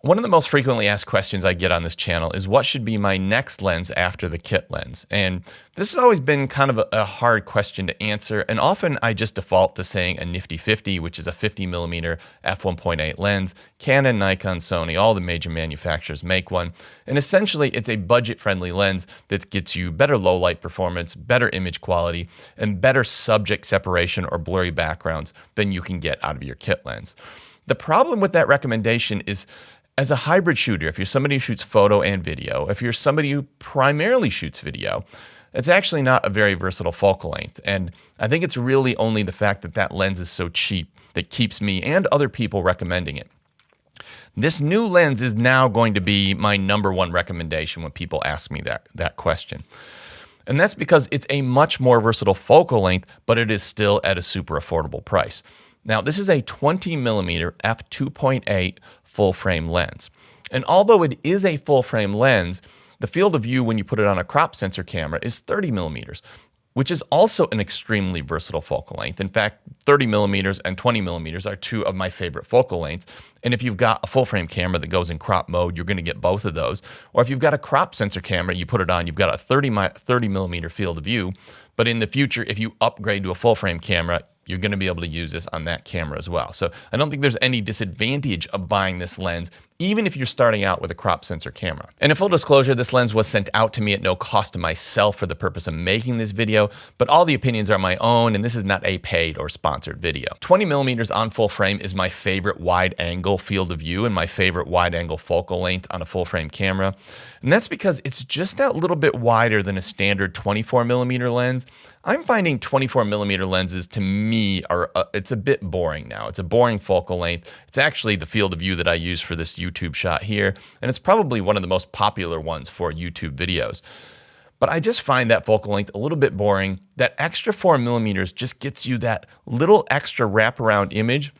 One of the most frequently asked questions I get on this channel is what should be my next lens after the kit lens? And this has always been kind of a hard question to answer. And often I just default to saying a nifty 50, which is a 50mm f1.8 lens. Canon, Nikon, Sony, all the major manufacturers make one. And essentially it's a budget-friendly lens that gets you better low light performance, better image quality, and better subject separation or blurry backgrounds than you can get out of your kit lens. The problem with that recommendation is, as a hybrid shooter, if you're somebody who shoots photo and video, if you're somebody who primarily shoots video, it's actually not a very versatile focal length. And I think it's really only the fact that that lens is so cheap that keeps me and other people recommending it. This new lens is now going to be my #1 recommendation when people ask me that question. And that's because it's a much more versatile focal length, but it is still at a super affordable price. Now, this is a 20mm f2.8 full frame lens. And although it is a full frame lens, the field of view when you put it on a crop sensor camera is 30mm, which is also an extremely versatile focal length. In fact, 30mm and 20mm are two of my favorite focal lengths. And if you've got a full frame camera that goes in crop mode, you're going to get both of those. Or if you've got a crop sensor camera, you put it on, you've got a 30mm field of view. But in the future, if you upgrade to a full frame camera, you're going to be able to use this on that camera as well. So I don't think there's any disadvantage of buying this lens, even if you're starting out with a crop sensor camera. And in full disclosure, this lens was sent out to me at no cost to myself for the purpose of making this video, but all the opinions are my own, and this is not a paid or sponsored video. 20mm on full frame is my favorite wide angle field of view and my favorite wide angle focal length on a full frame camera. And that's because it's just that little bit wider than a standard 24mm lens. I'm finding 24mm lenses, to me, it's a bit boring now. It's a boring focal length. It's actually the field of view that I use for this YouTube shot here, and it's probably one of the most popular ones for YouTube videos. But I just find that focal length a little bit boring. That extra 4mm just gets you that little extra wraparound image,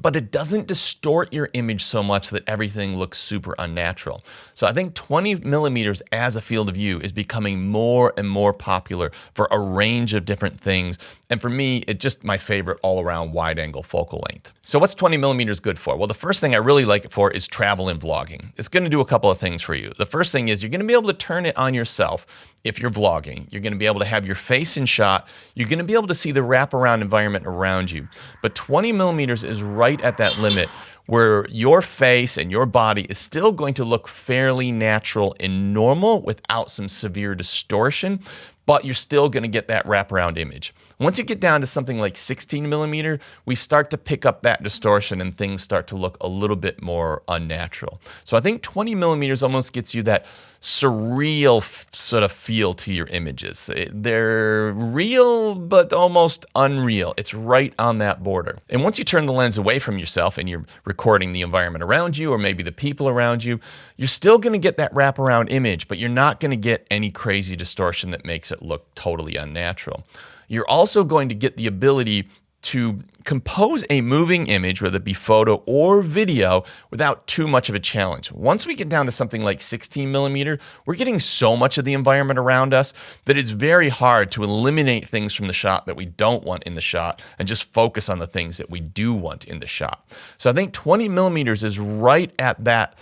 but it doesn't distort your image so much that everything looks super unnatural. So I think 20mm as a field of view is becoming more and more popular for a range of different things. And for me, it's just my favorite all-around wide-angle focal length. So what's 20mm good for? Well, the first thing I really like it for is travel and vlogging. It's going to do a couple of things for you. The first thing is you're going to be able to turn it on yourself. If you're vlogging, you're going to be able to have your face in shot. You're going to be able to see the wraparound environment around you. But 20mm is right at that limit where your face and your body is still going to look fairly natural and normal without some severe distortion, but you're still going to get that wraparound image. Once you get down to something like 16mm, we start to pick up that distortion and things start to look a little bit more unnatural. So I think 20mm almost gets you that surreal sort of feel to your images. They're real, but almost unreal. It's right on that border. And once you turn the lens away from yourself and you're recording the environment around you or maybe the people around you, you're still going to get that wraparound image, but you're not going to get any crazy distortion that makes it look totally unnatural. You're also going to get the ability to compose a moving image, whether it be photo or video, without too much of a challenge. Once we get down to something like 16mm, we're getting so much of the environment around us that it's very hard to eliminate things from the shot that we don't want in the shot and just focus on the things that we do want in the shot. So I think 20mm is right at that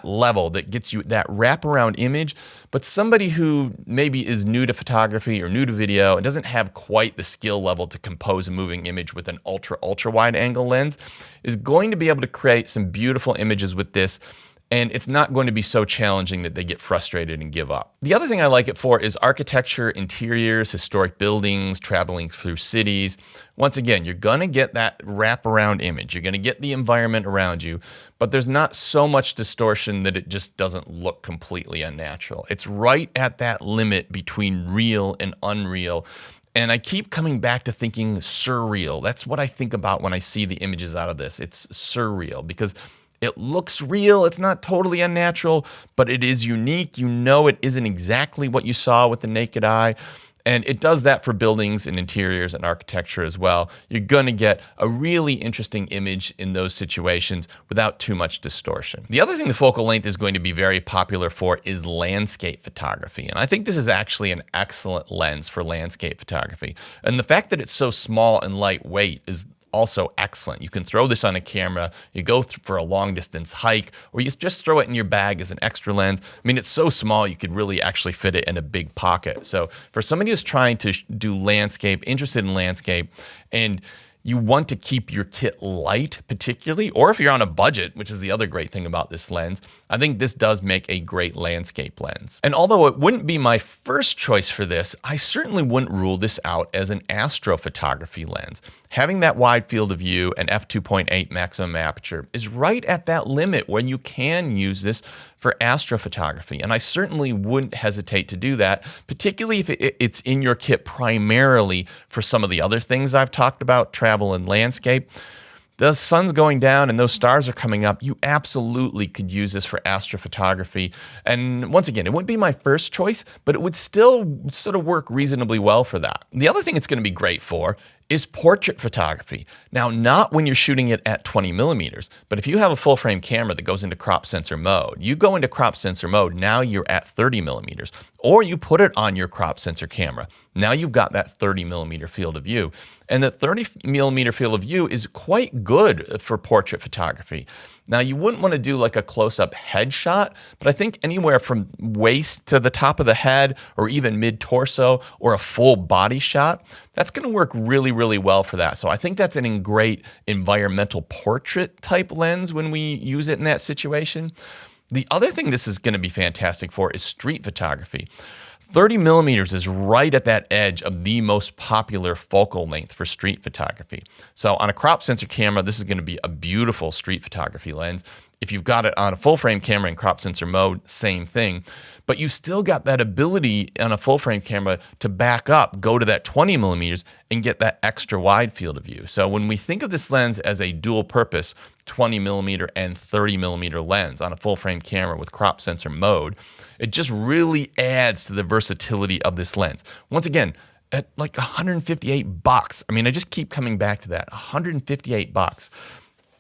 level that gets you that wraparound image, but somebody who maybe is new to photography or new to video and doesn't have quite the skill level to compose a moving image with an ultra wide angle lens is going to be able to create some beautiful images with this, and it's not going to be so challenging that they get frustrated and give up. The other thing I like it for is architecture, interiors, historic buildings, traveling through cities. Once again, you're going to get that wraparound image. You're going to get the environment around you, but there's not so much distortion that it just doesn't look completely unnatural. It's right at that limit between real and unreal. And I keep coming back to thinking surreal. That's what I think about when I see the images out of this. It's surreal because it looks real. It's not totally unnatural, but it is unique. You know it isn't exactly what you saw with the naked eye. And it does that for buildings and interiors and architecture as well. You're going to get a really interesting image in those situations without too much distortion. The other thing the focal length is going to be very popular for is landscape photography. And I think this is actually an excellent lens for landscape photography. And the fact that it's so small and lightweight is also excellent. You can throw this on a camera, you go for a long distance hike, or you just throw it in your bag as an extra lens. I mean, it's so small you could really actually fit it in a big pocket. So for somebody who's trying to do landscape, interested in landscape, and you want to keep your kit light particularly, or if you're on a budget, which is the other great thing about this lens, I think this does make a great landscape lens. And although it wouldn't be my first choice for this, I certainly wouldn't rule this out as an astrophotography lens. Having that wide field of view and f2.8 maximum aperture is right at that limit when you can use this for astrophotography. And I certainly wouldn't hesitate to do that, particularly if it's in your kit primarily for some of the other things I've talked about, travel and landscape. The sun's going down and those stars are coming up. You absolutely could use this for astrophotography. And once again, it wouldn't be my first choice, but it would still sort of work reasonably well for that. The other thing it's going to be great for is portrait photography. Now, not when you're shooting it at 20 millimeters, but if you have a full frame camera that goes into crop sensor mode, you go into crop sensor mode, now you're at 30 millimeters, or you put it on your crop sensor camera. Now you've got that 30 millimeter field of view. And the 30 millimeter field of view is quite good for portrait photography. Now, you wouldn't want to do like a close-up headshot, but I think anywhere from waist to the top of the head or even mid-torso or a full body shot, that's going to work really, really well for that. So I think that's a great environmental portrait type lens when we use it in that situation. The other thing this is going to be fantastic for is street photography. 30 millimeters is right at that edge of the most popular focal length for street photography. So on a crop sensor camera, this is going to be a beautiful street photography lens. If you've got it on a full frame camera in crop sensor mode, same thing. But you still got that ability on a full frame camera to back up, go to that 20 millimeters and get that extra wide field of view. So when we think of this lens as a dual purpose 20 millimeter and 30 millimeter lens on a full frame camera with crop sensor mode, it just really adds to the versatility of this lens. Once again, at like $158. I mean, I just keep coming back to that, $158.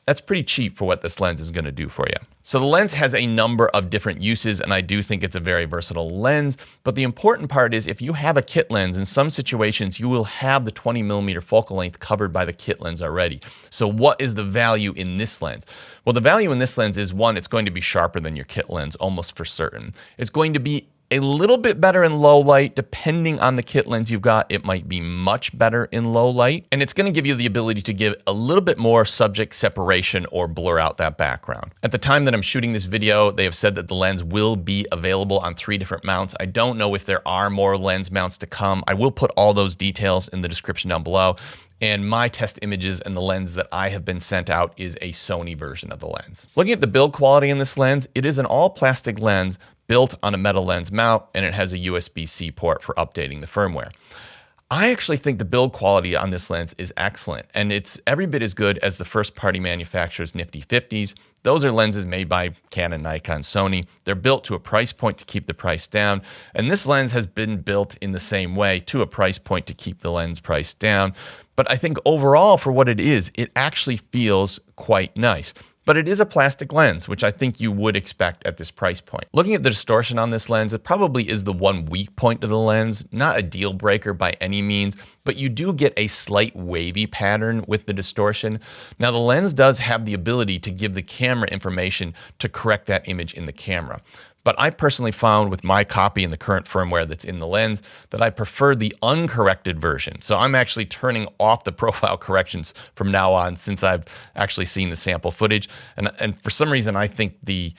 That's pretty cheap for what this lens is going to do for you. So the lens has a number of different uses, and I do think it's a very versatile lens. But the important part is if you have a kit lens, in some situations, you will have the 20 millimeter focal length covered by the kit lens already. So what is the value in this lens? Well, the value in this lens is, one, it's going to be sharper than your kit lens, almost for certain. It's going to be a little bit better in low light. Depending on the kit lens you've got, it might be much better in low light. And it's going to give you the ability to give a little bit more subject separation or blur out that background. At the time that I'm shooting this video, they have said that the lens will be available on 3 different mounts. I don't know if there are more lens mounts to come. I will put all those details in the description down below. And my test images and the lens that I have been sent out is a Sony version of the lens. Looking at the build quality in this lens, it is an all plastic lens built on a metal lens mount, and it has a USB-C port for updating the firmware. I actually think the build quality on this lens is excellent, and it's every bit as good as the first-party manufacturer's nifty 50s. Those are lenses made by Canon, Nikon, Sony. They're built to a price point to keep the price down, and this lens has been built in the same way to a price point to keep the lens price down. But I think overall, for what it is, it actually feels quite nice. But it is a plastic lens, which I think you would expect at this price point. Looking at the distortion on this lens, it probably is the one weak point of the lens, not a deal breaker by any means, but you do get a slight wavy pattern with the distortion. Now, the lens does have the ability to give the camera information to correct that image in the camera. But I personally found with my copy and the current firmware that's in the lens that I prefer the uncorrected version. So I'm actually turning off the profile corrections from now on since I've actually seen the sample footage. And for some reason, I think the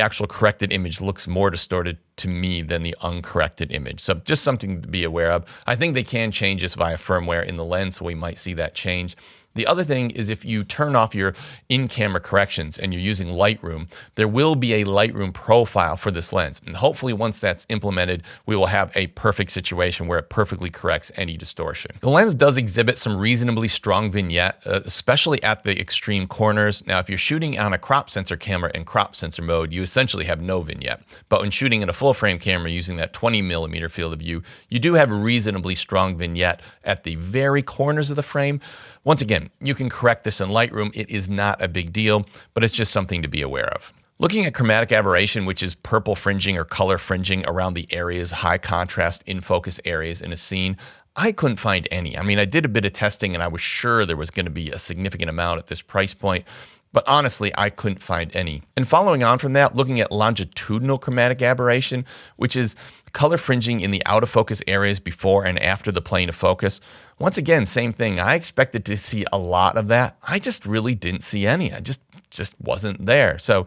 actual corrected image looks more distorted to me than the uncorrected image. So just something to be aware of. I think they can change this via firmware in the lens, so we might see that change. The other thing is if you turn off your in-camera corrections and you're using Lightroom, there will be a Lightroom profile for this lens. And hopefully once that's implemented, we will have a perfect situation where it perfectly corrects any distortion. The lens does exhibit some reasonably strong vignette, especially at the extreme corners. Now, if you're shooting on a crop sensor camera in crop sensor mode, you essentially have no vignette. But when shooting in a full frame camera using that 20 millimeter field of view, you do have a reasonably strong vignette at the very corners of the frame. Once again, you can correct this in Lightroom. It is not a big deal, but it's just something to be aware of. Looking at chromatic aberration, which is purple fringing or color fringing around the areas, high contrast in focus areas in a scene, I couldn't find any. I mean, I did a bit of testing and I was sure there was going to be a significant amount at this price point, but honestly, I couldn't find any. And following on from that, looking at longitudinal chromatic aberration, which is color fringing in the out of focus areas before and after the plane of focus. Once again, same thing. I expected to see a lot of that. I just really didn't see any. I just wasn't there. So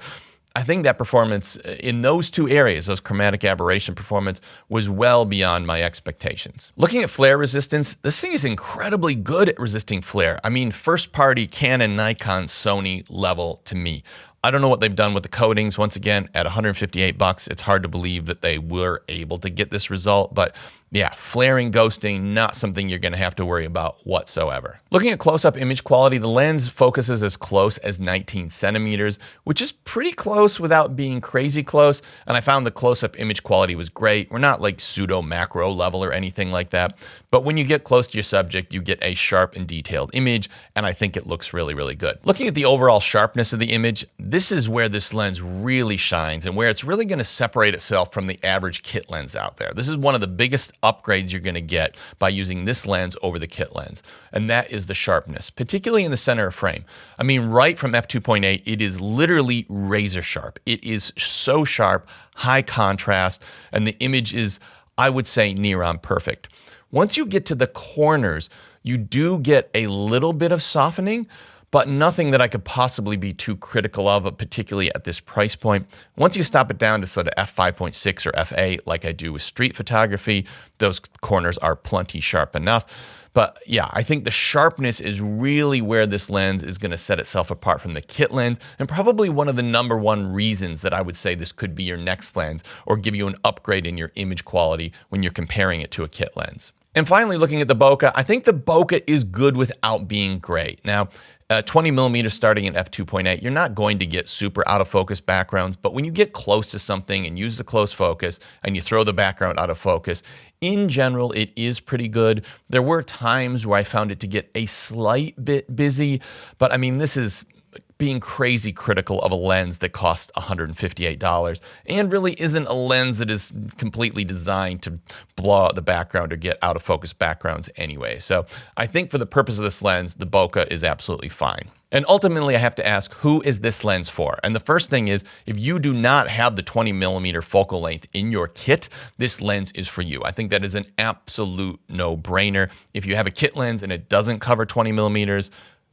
I think that performance in those two areas, those chromatic aberration performance, was well beyond my expectations. Looking at flare resistance, this thing is incredibly good at resisting flare. I mean, first party Canon, Nikon, Sony level to me. I don't know what they've done with the coatings. Once again, at $158, it's hard to believe that they were able to get this result. But yeah, flaring, ghosting, not something you're going to have to worry about whatsoever. Looking at close-up image quality, the lens focuses as close as 19 centimeters, which is pretty close without being crazy close. And I found the close-up image quality was great. We're not like pseudo macro level or anything like that. But when you get close to your subject, you get a sharp and detailed image. And I think it looks really, really good. Looking at the overall sharpness of the image, this is where this lens really shines and where it's really going to separate itself from the average kit lens out there. This is one of the biggest upgrades you're going to get by using this lens over the kit lens, and that is the sharpness, particularly in the center of frame. I mean, right from f2.8, it is literally razor sharp. It is so sharp, high contrast, and the image is, I would say, near on perfect. Once you get to the corners, you do get a little bit of softening, but nothing that I could possibly be too critical of, particularly at this price point. Once you stop it down to sort of f5.6 or f8, like I do with street photography, those corners are plenty sharp enough. But yeah, I think the sharpness is really where this lens is going to set itself apart from the kit lens, and probably one of the #1 reasons that I would say this could be your next lens or give you an upgrade in your image quality when you're comparing it to a kit lens. And finally, looking at the bokeh, I think the bokeh is good without being great. Now, 20 millimeters starting at f2.8, you're not going to get super out of focus backgrounds, but when you get close to something and use the close focus and you throw the background out of focus, in general, it is pretty good. There were times where I found it to get a slight bit busy, but I mean, this is being crazy critical of a lens that costs $158 and really isn't a lens that is completely designed to blow out the background or get out of focus backgrounds anyway. So I think for the purpose of this lens, the bokeh is absolutely fine. And ultimately, I have to ask, who is this lens for? And the first thing is, if you do not have the 20 millimeter focal length in your kit, this lens is for you. I think that is an absolute no-brainer. If you have a kit lens and it doesn't cover 20 millimeters,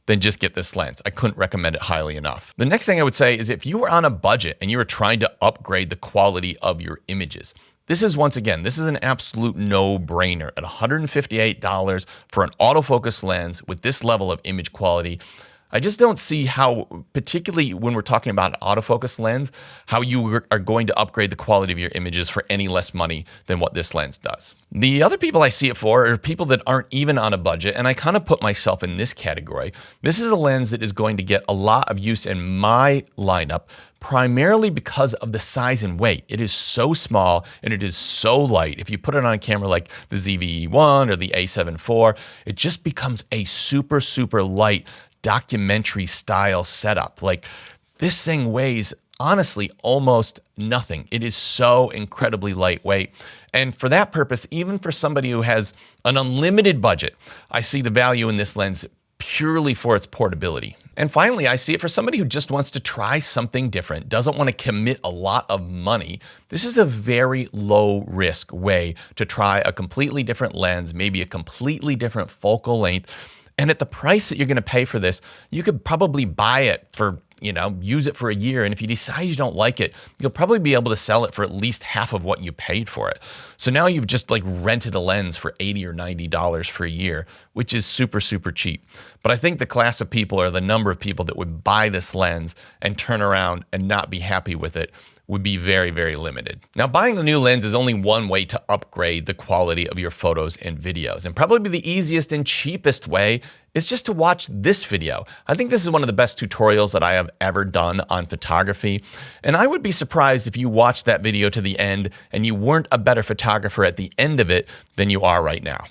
then just get this lens. I couldn't recommend it highly enough. The next thing I would say is if you were on a budget and you were trying to upgrade the quality of your images, this is, once again, this is an absolute no-brainer. At $158 for an autofocus lens with this level of image quality, I just don't see how, particularly when we're talking about an autofocus lens, how you are going to upgrade the quality of your images for any less money than what this lens does. The other people I see it for are people that aren't even on a budget, and I kind of put myself in this category. This is a lens that is going to get a lot of use in my lineup, primarily because of the size and weight. It is so small and it is so light. If you put it on a camera like the ZV-E1 or the A7 IV, it just becomes a super, super light documentary style setup. Like, this thing weighs honestly almost nothing. It is so incredibly lightweight. And for that purpose, even for somebody who has an unlimited budget, I see the value in this lens purely for its portability. And finally, I see it for somebody who just wants to try something different, doesn't want to commit a lot of money. This is a very low risk way to try a completely different lens, maybe a completely different focal length. And at the price that you're going to pay for this, you could probably buy it for, use it for a year. And if you decide you don't like it, you'll probably be able to sell it for at least half of what you paid for it. So now you've just rented a lens for $80 or $90 for a year, which is super, super cheap. But I think the class of people, or the number of people that would buy this lens and turn around and not be happy with it, would be very, very limited. Now, buying the new lens is only one way to upgrade the quality of your photos and videos. And probably the easiest and cheapest way is just to watch this video. I think this is one of the best tutorials that I have ever done on photography. And I would be surprised if you watched that video to the end and you weren't a better photographer at the end of it than you are right now.